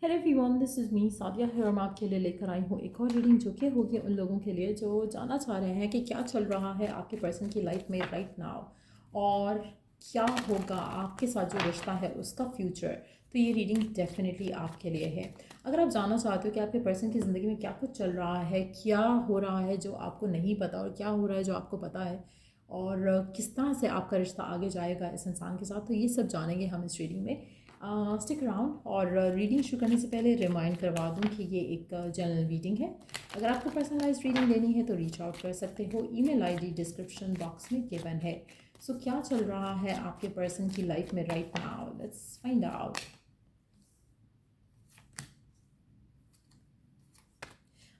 Hello everyone, this is me Sadia है और मैं आपके लिए लेकर आई हूँ एक और रीडिंग जो कि होगी उन लोगों के लिए जो जानना चाह रहे हैं कि क्या चल रहा है आपके पर्सन की लाइफ में राइट नाउ और क्या होगा आपके साथ जो रिश्ता है उसका फ्यूचर। तो ये रीडिंग डेफिनेटली आपके लिए है। अगर आप जानना चाहते हो कि आपके पर्सन की ज़िंदगी में क्या कुछ चल रहा है, क्या हो रहा है जो आपको नहीं पता और क्या हो रहा है जो आपको पता है, और किस तरह से आपका रिश्ता आगे जाएगा इस इंसान के साथ, तो ये सब जानेंगे हम इस रीडिंग में। Stick around. और रीडिंग शुरू करने से पहले रिमाइंड करवा दूं कि ये एक जनरल रीडिंग है। अगर आपको पर्सनलाइज रीडिंग लेनी है तो रीच आउट कर सकते हो। ईमेल आईडी डिस्क्रिप्शन बॉक्स में गिवन है। सो क्या चल रहा है आपके पर्सन की लाइफ में right now, let's find out.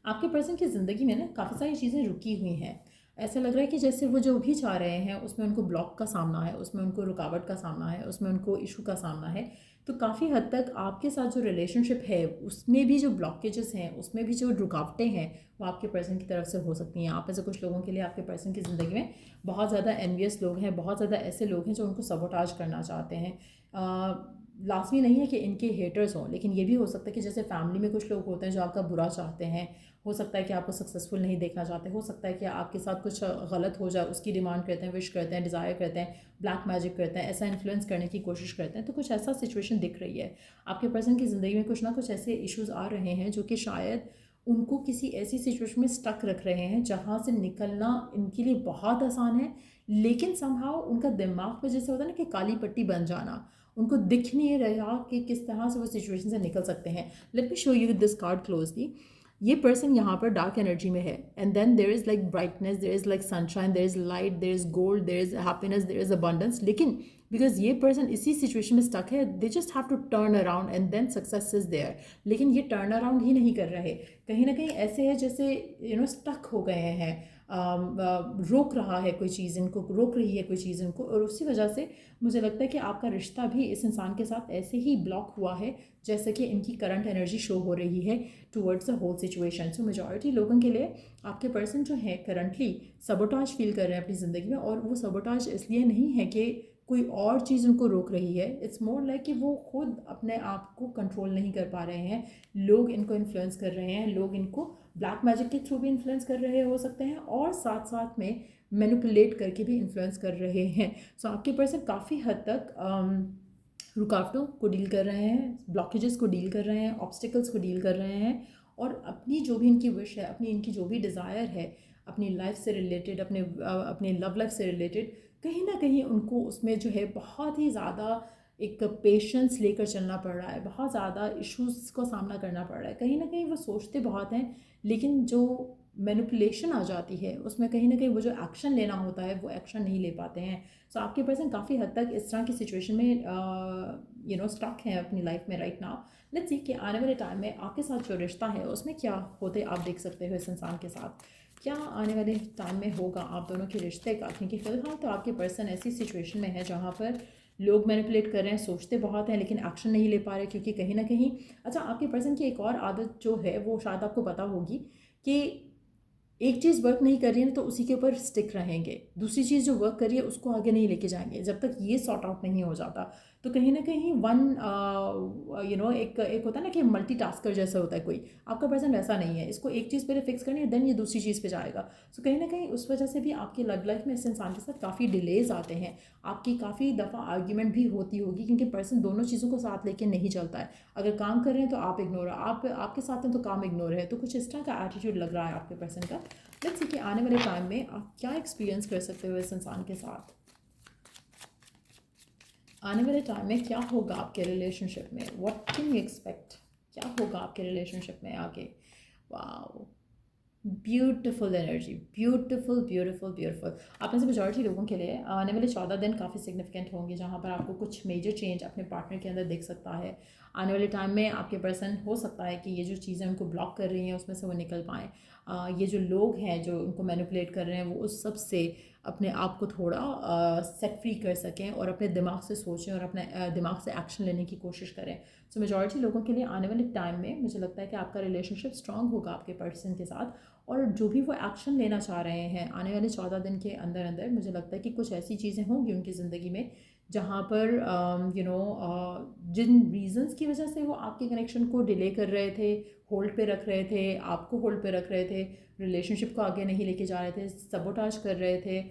आपके पर्सन की ज़िंदगी में ना काफ़ी सारी चीज़ें रुकी हुई हैं। ऐसा लग रहा है कि जैसे वो जो भी चाह रहे हैं उसमें उनको ब्लॉक का सामना है, उसमें उनको रुकावट का सामना है, उसमें उनको इशू का सामना है। तो काफ़ी हद तक आपके साथ जो रिलेशनशिप है उसमें भी जो ब्लॉकेजेस हैं, उसमें भी जो रुकावटें हैं, वो आपके पर्सन की तरफ से हो सकती हैं। आप में से कुछ लोगों के लिए आपके पर्सन की ज़िंदगी में बहुत ज़्यादा एनवियस लोग हैं, बहुत ज़्यादा ऐसे लोग हैं जो उनको सबोटाज करना चाहते हैं। लाजमी नहीं है कि इनके हेटर्स हों, लेकिन ये भी हो सकता है कि जैसे फैमिली में कुछ लोग होते हैं जो आपका बुरा चाहते हैं। हो सकता है कि आपको सक्सेसफुल नहीं देखना चाहते, हो सकता है कि आपके साथ कुछ गलत हो जाए उसकी डिमांड करते हैं, विश करते हैं, डिज़ायर करते हैं, ब्लैक मैजिक करते हैं, ऐसा इन्फ्लुएंस करने की कोशिश करते हैं। तो कुछ ऐसा सिचुएशन दिख रही है आपके पर्सन की ज़िंदगी में। कुछ ना कुछ ऐसे इश्यूज आ रहे हैं जो कि शायद उनको किसी ऐसी सिचुएशन में स्टक रख रहे हैं जहाँ से निकलना इनके लिए बहुत आसान है, लेकिन समहाउ उनका दिमाग पे जैसे होता है ना कि काली पट्टी बन जाना, उनको दिख नहीं रहा कि किस तरह से वो सिचुएशन से निकल सकते हैं। Let me show you this card closely. ये पर्सन यहाँ पर डार्क एनर्जी में है, and then there is like brightness, there is like sunshine, there is light, there is gold, there is happiness, there is abundance. लेकिन because ये person इसी situation में stuck है, they just have to turn around and then success is there. लेकिन ये turn around ही नहीं कर रहे, कहीं ना कहीं ऐसे है जैसे स्टक हो गए हैं। रोक रहा है कोई चीज़ इनको, रोक रही है कोई चीज़ इनको, और उसी वजह से मुझे लगता है कि आपका रिश्ता भी इस इंसान के साथ ऐसे ही ब्लॉक हुआ है जैसे कि इनकी करंट एनर्जी शो हो रही है towards the whole situation. So majority लोगों के लिए आपके पर्सन जो है करंटली सबोटाज फील कर रहे हैं अपनी ज़िंदगी में, और वो सबोटाज इसलिए नहीं है कि कोई और चीज़ उनको रोक रही है। इट्स मोर लाइक कि वो खुद अपने आप को कंट्रोल नहीं कर पा रहे हैं, लोग इनको इन्फ्लुएंस कर रहे हैं, लोग इनको ब्लैक मैजिक के थ्रू भी इन्फ्लुएंस कर रहे हो सकते हैं, और साथ साथ में मैनिपुलेट करके भी इन्फ्लुएंस कर रहे हैं। सो आपके पर्सन काफ़ी हद तक रुकावटों को डील कर रहे हैं, ब्लॉकेजेस को डील कर रहे हैं, ऑब्स्टिकल्स को डील कर रहे हैं, और अपनी जो भी इनकी विश है, अपनी इनकी जो भी डिज़ायर है अपनी लाइफ से रिलेटेड, अपने लव लाइफ से रिलेटेड, कहीं ना कहीं उनको उसमें जो है बहुत ही ज़्यादा एक पेशेंस लेकर चलना पड़ रहा है, बहुत ज़्यादा इश्यूज़ का सामना करना पड़ रहा है। कहीं ना कहीं वो सोचते बहुत हैं, लेकिन जो मैनिपुलेशन आ जाती है उसमें कहीं ना कहीं वो जो एक्शन लेना होता है वो एक्शन नहीं ले पाते हैं। सो आपके पर्सन काफ़ी हद तक इस तरह की सिचुएशन में स्टक हैं अपनी लाइफ में राइट नाउ। लेट्स सी कि आने वाले टाइम में आपके साथ जो रिश्ता है उसमें क्या होते आप देख सकते हो इस इंसान के साथ, क्या आने वाले टाइम में होगा आप दोनों के रिश्ते का। क्योंकि फिलहाल तो आपके पर्सन ऐसी सिचुएशन में है जहाँ पर लोग मैनिपुलेट कर रहे हैं, सोचते बहुत हैं लेकिन एक्शन नहीं ले पा रहे, क्योंकि कहीं ना कहीं अच्छा आपके पर्सन की एक और आदत जो है वो शायद आपको पता होगी कि एक चीज़ वर्क नहीं कर रही है तो उसी के ऊपर स्टिक रहेंगे, दूसरी चीज़ जो वर्क कर रही है उसको आगे नहीं लेके जाएंगे जब तक ये सॉर्ट आउट नहीं हो जाता। तो कहीं ना कहीं एक एक होता है ना कि मल्टीटास्कर जैसा होता है कोई, आपका पर्सन वैसा नहीं है, इसको एक चीज़ पहले फिक्स करनी है देन ये दूसरी चीज़ पे जाएगा। सो कहीं ना कहीं उस वजह से भी आपकी लव लाइफ में इस इंसान के साथ काफ़ी डिलेज आते हैं, आपकी काफ़ी दफ़ा आर्ग्यूमेंट भी होती होगी, क्योंकि पर्सन दोनों चीज़ों को साथ लेके नहीं चलता है। अगर काम कर रहे हैं तो आप इग्नोर, आप आपके साथ हैं तो काम इग्नोर है, तो कुछ इस तरह का एटीट्यूड लग रहा है आपके पर्सन का। लेट्स सी कि आने वाले टाइम में आप क्या एक्सपीरियंस कर सकते हो इस इंसान के साथ, आने वाले टाइम में क्या होगा आपके रिलेशनशिप में, व्हाट कैन यू एक्सपेक्ट, क्या होगा आपके रिलेशनशिप में आगे। Wow, beautiful energy, beautiful beautiful beautiful. आप में से मेजॉरिटी लोगों के लिए आने वाले 14 दिन काफ़ी सिग्निफिकेंट होंगे जहाँ पर आपको कुछ मेजर चेंज अपने पार्टनर के अंदर दिख सकता है। आने वाले टाइम में आपके पर्सन हो सकता है कि ये जो चीज़ें उनको ब्लॉक कर रही हैं उसमें से वो निकल पाएँ। ये जो लोग हैं जो उनको मैनिपुलेट कर रहे हैं वो उस सब से अपने आप को थोड़ा सेट फ्री कर सकें और अपने दिमाग से सोचें और अपने दिमाग से एक्शन लेने की कोशिश करें। सो मेजॉरिटी लोगों के लिए आने वाले टाइम में मुझे लगता है कि आपका रिलेशनशिप स्ट्रांग होगा आपके पर्सन के साथ, और जो भी वो एक्शन लेना चाह रहे हैं आने वाले 14 दिन के अंदर अंदर, मुझे लगता है कि कुछ ऐसी चीज़ें होंगी उनकी ज़िंदगी में जहाँ पर जिन रीजंस की वजह से वो आपके कनेक्शन को डिले कर रहे थे, होल्ड पे रख रहे थे, आपको होल्ड पे रख रहे थे, रिलेशनशिप को आगे नहीं लेके जा रहे थे, सबोटाज कर रहे थे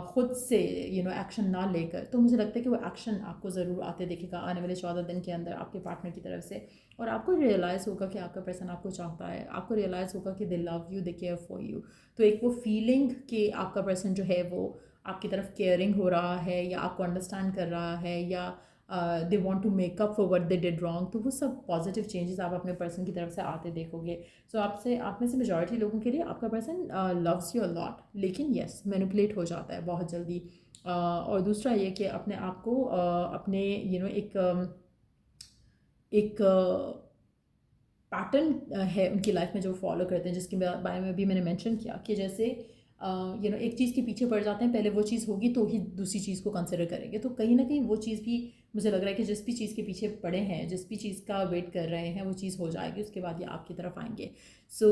ख़ुद से एक्शन ना लेकर, तो मुझे लगता है कि वो एक्शन आपको ज़रूर आते दिखेगा आने वाले 14 दिन के अंदर आपके पार्टनर की तरफ से। और आपको रियलाइज़ होगा कि आपका पर्सन आपको चाहता है, आपको रियलाइज़ होगा कि दे love you, they care for you. तो एक वो फीलिंग कि आपका पर्सन जो है वो आपकी तरफ केयरिंग हो रहा है, या आपको अंडरस्टैंड कर रहा है, या they want to make up for what they did wrong, तो वो सब पॉजिटिव चेंजेस आप अपने पर्सन की तरफ से आते देखोगे। सो आपसे, आप में से मेजॉरिटी लोगों के लिए आपका person loves you a lot, लेकिन येस मैनिपुलेट हो जाता है बहुत जल्दी। और दूसरा ये कि अपने आप को अपने एक पैटर्न है उनकी लाइफ में जो फॉलो करते हैं, जिसके बारे में भी मैंने मेंशन किया कि जैसे एक चीज़ के पीछे पड़ जाते हैं, पहले वो चीज़ होगी तो ही दूसरी चीज़ को कंसिडर करेंगे। तो कहीं ना कहीं वो चीज़ भी मुझे लग रहा है कि जिस भी चीज़ के पीछे पड़े हैं, जिस भी चीज़ का वेट कर रहे हैं, वो चीज़ हो जाएगी, उसके बाद ये आपकी तरफ आएंगे। सो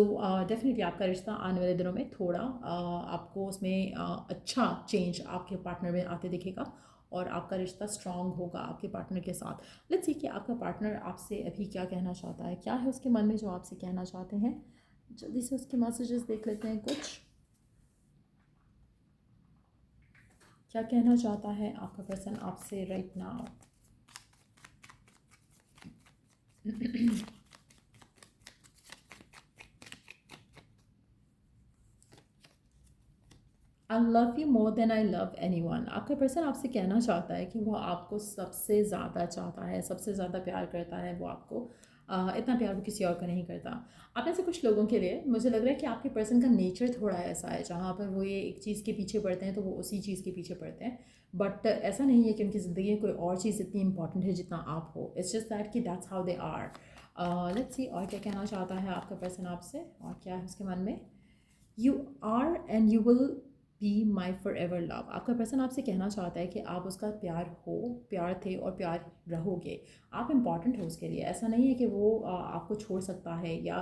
डेफिनेटली आपका रिश्ता आने वाले दिनों में थोड़ा आपको उसमें अच्छा चेंज आपके पार्टनर में आते दिखेगा, और आपका रिश्ता स्ट्रांग होगा आपके पार्टनर के साथ। लेट्स सी कि आपका पार्टनर आपसे अभी क्या कहना चाहता है, क्या है उसके मन में जो आपसे कहना चाहते हैं। जल्दी से उसके मैसेजेस देख लेते हैं, कुछ क्या कहना चाहता है आपका पर्सन आपसे right now. I love you more than I love anyone. आपका पर्सन आपसे कहना चाहता है कि वो आपको सबसे ज़्यादा चाहता है, सबसे ज़्यादा प्यार करता है वो आपको। इतना प्यार वो किसी और का नहीं करता। आप में से कुछ लोगों के लिए मुझे लग रहा है कि आपके पर्सन का नेचर थोड़ा ऐसा है जहाँ पर वो ये एक चीज़ के पीछे पड़ते हैं तो वो उसी चीज़ के पीछे पड़ते हैं। बट ऐसा नहीं है कि उनकी ज़िंदगी में कोई और चीज़ इतनी इंपॉर्टेंट है जितना आप हो। इट्स जस्ट दैट कि that's how they are. Let's see और क्या कहना चाहता है आपका पर्सन आपसे, और क्या है उसके मन में। You are and you will be my forever love. आपका पर्सन आपसे कहना चाहता है कि आप उसका प्यार हो, प्यार थे और प्यार रहोगे। आप इम्पॉर्टेंट हो उसके लिए। ऐसा नहीं है कि वो आपको छोड़ सकता है या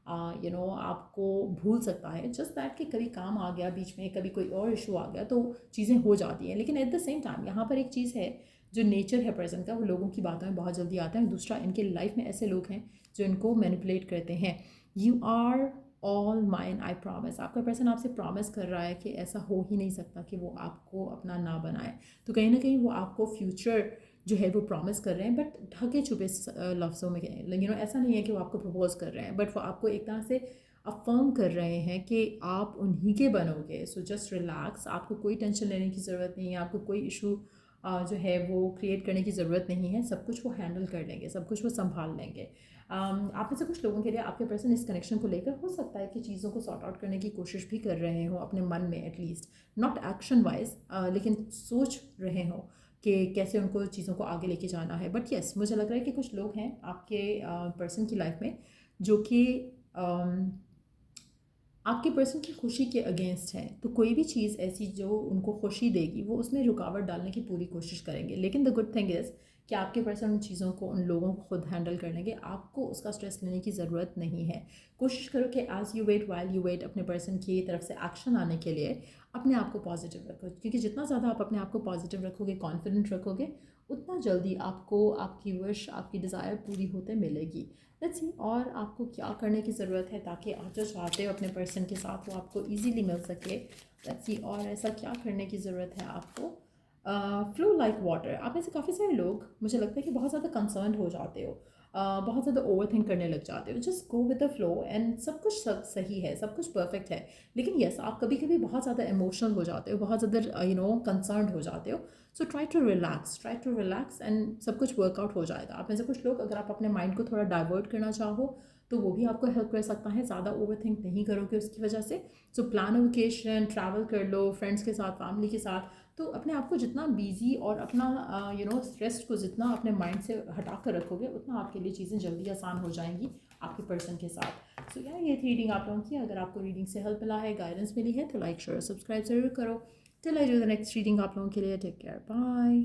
आपको भूल सकता है। जस्ट दैट कि कभी काम आ गया बीच में, कभी कोई और इशू आ गया तो चीज़ें हो जाती हैं। लेकिन एट द सेम टाइम यहाँ पर एक चीज़ है, जो नेचर है पर्सन का, वो लोगों की बातों में बहुत जल्दी आता है। दूसरा, इनके लाइफ में ऐसे लोग हैं जो इनको मैनिपुलेट करते हैं। You are all mine I promise. आपका पर्सन आपसे प्रॉमिस कर रहा है कि ऐसा हो ही नहीं सकता कि वो आपको अपना ना बनाए। तो कहीं ना कहीं वो आपको फ्यूचर जो है वो प्रॉमिस कर रहे हैं, बट ढके छुपे लफ्ज़ों में। ऐसा नहीं है कि वो आपको प्रपोज कर रहे हैं, बट वो आपको एक तरह से अफर्म कर रहे हैं कि आप उन्हीं के बनोगे। सो जस्ट रिलैक्स, आपको कोई टेंशन लेने की ज़रूरत नहीं है, आपको कोई इशू जो है वो क्रिएट करने की ज़रूरत नहीं है। सब कुछ वो हैंडल कर लेंगे, सब कुछ वो संभाल लेंगे। आप में से कुछ लोगों के लिए आपके पर्सन इस कनेक्शन को लेकर हो सकता है कि चीज़ों को सॉर्ट आउट करने की कोशिश भी कर रहे हो अपने मन में, एटलीस्ट नॉट एक्शन वाइज, लेकिन सोच रहे हो कि कैसे उनको चीज़ों को आगे लेके जाना है। बट येस, मुझे लग रहा है कि कुछ लोग हैं आपके पर्सन की लाइफ में जो कि आपके पर्सन की खुशी के अगेंस्ट है। तो कोई भी चीज़ ऐसी जो उनको खुशी देगी, वो उसमें रुकावट डालने की पूरी कोशिश करेंगे। लेकिन द गुड थिंग इज़ कि आपके पर्सन उन चीज़ों को, उन लोगों को खुद हैंडल कर लेंगे। आपको उसका स्ट्रेस लेने की ज़रूरत नहीं है। कोशिश करो कि as you wait, while you wait, अपने पर्सन की तरफ से एक्शन आने के लिए अपने आप को पॉजिटिव रखो। क्योंकि जितना ज़्यादा आप अपने आप को पॉजिटिव रखोगे, कॉन्फिडेंट रखोगे, उतना जल्दी आपको आपकी विश, आपकी डिज़ायर पूरी होते मिलेगी। लेट्स सी और आपको क्या करने की ज़रूरत है ताकि आप जो चाहते हो अपने पर्सन के साथ वो आपको इजीली मिल सके। लेट्स सी और ऐसा क्या करने की ज़रूरत है आपको। Flow like water. आप में से काफ़ी सारे लोग, मुझे लगता है कि बहुत ज़्यादा कंसर्न हो जाते हो, बहुत ज़्यादा ओवर थिंक करने लग जाते हो। Just go with the flow and सब कुछ सही है, सब कुछ परफेक्ट है। लेकिन यस, आप कभी कभी बहुत ज़्यादा इमोशनल हो जाते हो, बहुत ज़्यादा कंसर्न हो जाते हो। So try to relax and सब कुछ वर्कआउट हो जाएगा। आप में से कुछ लोग, अगर आप अपने माइंड को थोड़ा डाइवर्ट करना चाहो तो वो भी आपको हेल्प कर सकता है। ज़्यादा ओवर थिंक नहीं करोगे उसकी वजह से। So plan a vacation, travel कर लो फ्रेंड्स के साथ, फैमिली के साथ। तो अपने आप को जितना बिजी और अपना स्ट्रेस को जितना अपने माइंड से हटा कर रखोगे, उतना आपके लिए चीज़ें जल्दी आसान हो जाएंगी आपके पर्सन के साथ। सो यार, ये थी रीडिंग आप लोगों की। अगर आपको रीडिंग से हेल्प मिला है, गाइडेंस मिली है, तो लाइक शेयर सब्सक्राइब ज़रूर करो। Till I do the next reading आप लोगों के लिए, टेक केयर, बाय।